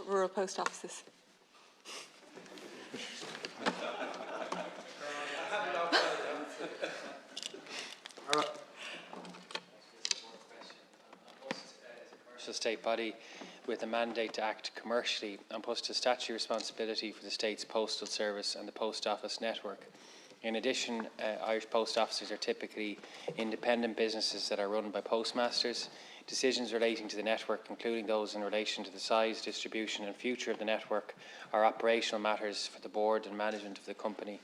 rural post offices? State body with a mandate to act commercially, An Post has statutory responsibility for the state's postal service and the post office network. In addition, Irish post offices are typically independent businesses that are run by postmasters. Decisions relating to the network, including those in relation to the size, distribution and future of the network, are operational matters for the board and management of the company.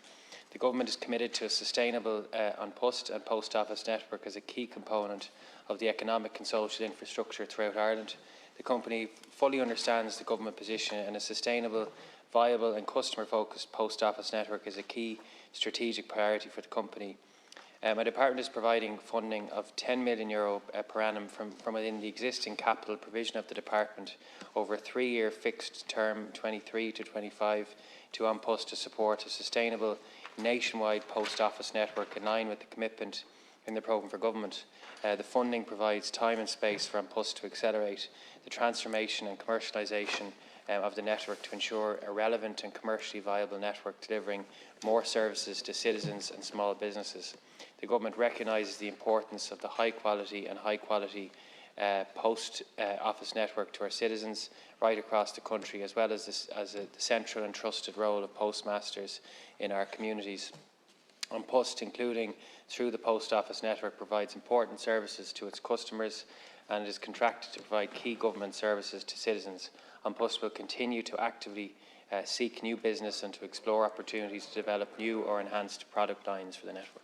The Government is committed to a sustainable An Post and post office network as a key component of the economic and social infrastructure throughout Ireland. The company fully understands the Government position, and a sustainable, viable and customer-focused post office network is a key strategic priority for the company. My department is providing funding of €10 million per annum from within the existing capital provision of the department over a 3-year fixed term, 23 to 25, to An Post to support a sustainable nationwide post office network in line with the commitment in the programme for government. The funding provides time and space for An Post to accelerate the transformation and commercialisation of the network to ensure a relevant and commercially viable network delivering more services to citizens and small businesses. The Government recognises the importance of the high quality post office network to our citizens right across the country, as well as the central and trusted role of postmasters in our communities. An Post, including through the post office network, provides important services to its customers and is contracted to provide key government services to citizens. An Post will continue to actively seek new business and to explore opportunities to develop new or enhanced product lines for the network.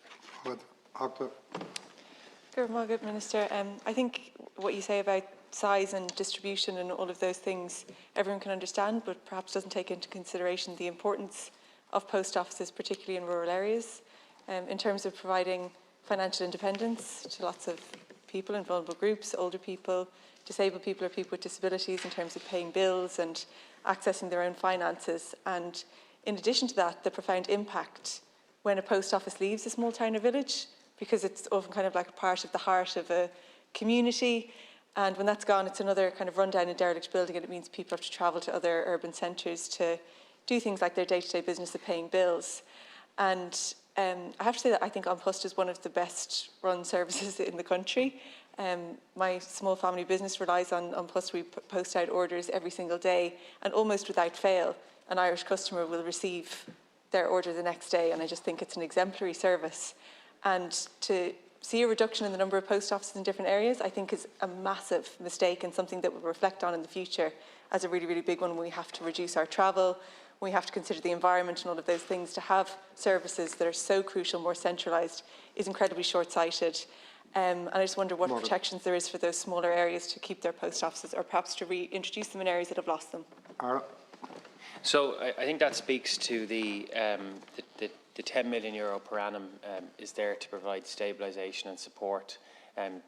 Good morning, Minister. I think what you say about size and distribution and all of those things everyone can understand, but perhaps doesn't take into consideration the importance of post offices, particularly in rural areas, in terms of providing financial independence to lots of people in vulnerable groups, older people, disabled people or people with disabilities, in terms of paying bills and accessing their own finances. And in addition to that, the profound impact when a post office leaves a small town or village, because it's often kind of like a part of the heart of a community. And when that's gone, it's another kind of rundown and derelict building, and it means people have to travel to other urban centres to do things like their day-to-day business of paying bills. And I have to say that I think An Post is one of the best run services in the country. My small family business relies on An Post. We post out orders every single day, and almost without fail, an Irish customer will receive their order the next day, and I just think it's an exemplary service. And to see a reduction in the number of post offices in different areas, I think is a massive mistake, and something that we'll reflect on in the future as a really, really big one. We have to reduce our travel, we have to consider the environment and all of those things. To have services that are so crucial more centralised is incredibly short-sighted. And I just wonder what protections there is for those smaller areas to keep their post offices, or perhaps to reintroduce them in areas that have lost them. So I think that speaks to the €10 million per annum is there to provide stabilisation and support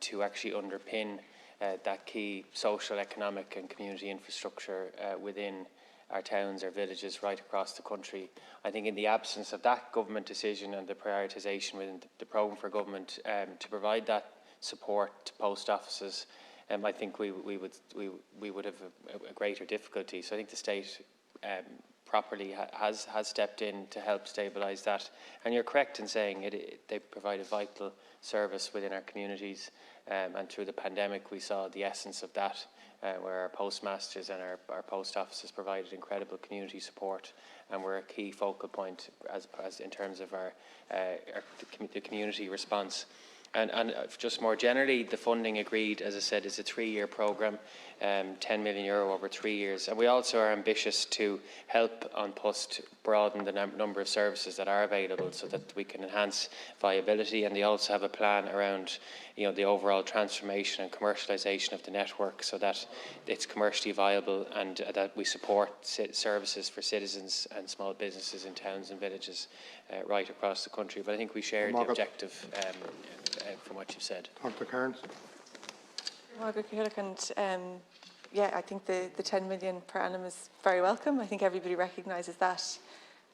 to actually underpin that key social, economic and community infrastructure within our towns, our villages right across the country. I think in the absence of that government decision and the prioritisation within the programme for government to provide that support to post offices, I think we would have a greater difficulty. So I think the state properly has stepped in to help stabilise that. And you're correct in saying they provide a vital service within our communities. And through the pandemic, we saw the essence of that, where our postmasters and our post offices provided incredible community support, and were a key focal point as in terms of the community response. And just more generally, the funding agreed, as I said, is a 3-year programme, €10 million over 3 years. And we also are ambitious to help An Post broaden the number of services that are available so that we can enhance viability. And they also have a plan around the overall transformation and commercialisation of the network so that it's commercially viable, and that we support services for citizens and small businesses in towns and villages right across the country. But I think we share the objective from what you've said. Dr. Kearns. Margaret Keelik, and yeah, I think the 10 million per annum is very welcome. I think everybody recognises that.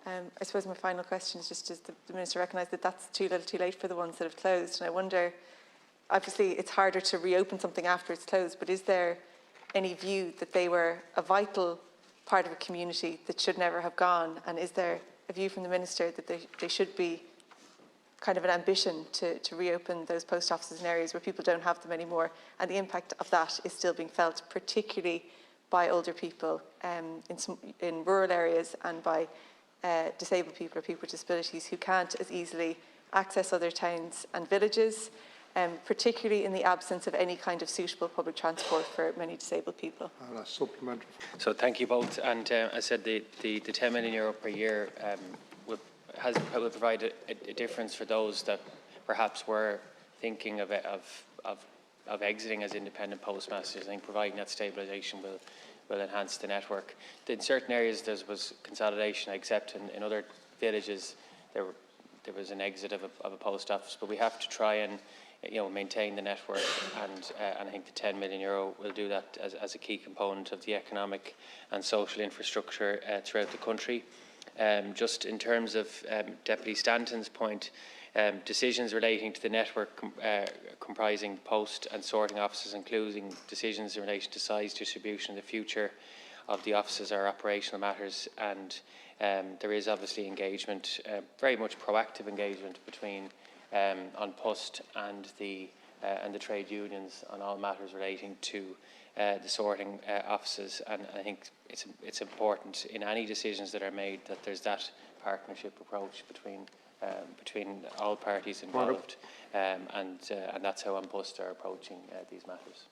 I suppose my final question is just, does the Minister recognise that that's too little too late for the ones that have closed? And I wonder, obviously it's harder to reopen something after it's closed, but is there any view that they were a vital part of a community that should never have gone? And is there a view from the Minister that they should be kind of an ambition to reopen those post offices in areas where people don't have them anymore, and the impact of that is still being felt, particularly by older people in rural areas, and by disabled people or people with disabilities who can't as easily access other towns and villages, particularly in the absence of any kind of suitable public transport for many disabled people. And a supplementary. So thank you both. And I said the €10 million per year will provide a difference for those that perhaps were thinking of exiting as independent postmasters. I think providing that stabilisation will enhance the network. In certain areas there was consolidation, except in other villages there was an exit of a post office. But we have to try and maintain the network, and I think the €10 million will do that as a key component of the economic and social infrastructure throughout the country. Just in terms of Deputy Stanton's point, decisions relating to the network comprising post and sorting offices, including decisions in relation to size, distribution, the future of the offices, are operational matters, and there is obviously engagement, very much proactive engagement between An Post and the trade unions on all matters relating to the sorting offices. And I think it's important in any decisions that are made that there's that partnership approach between all parties involved, and that's how An Post are approaching these matters.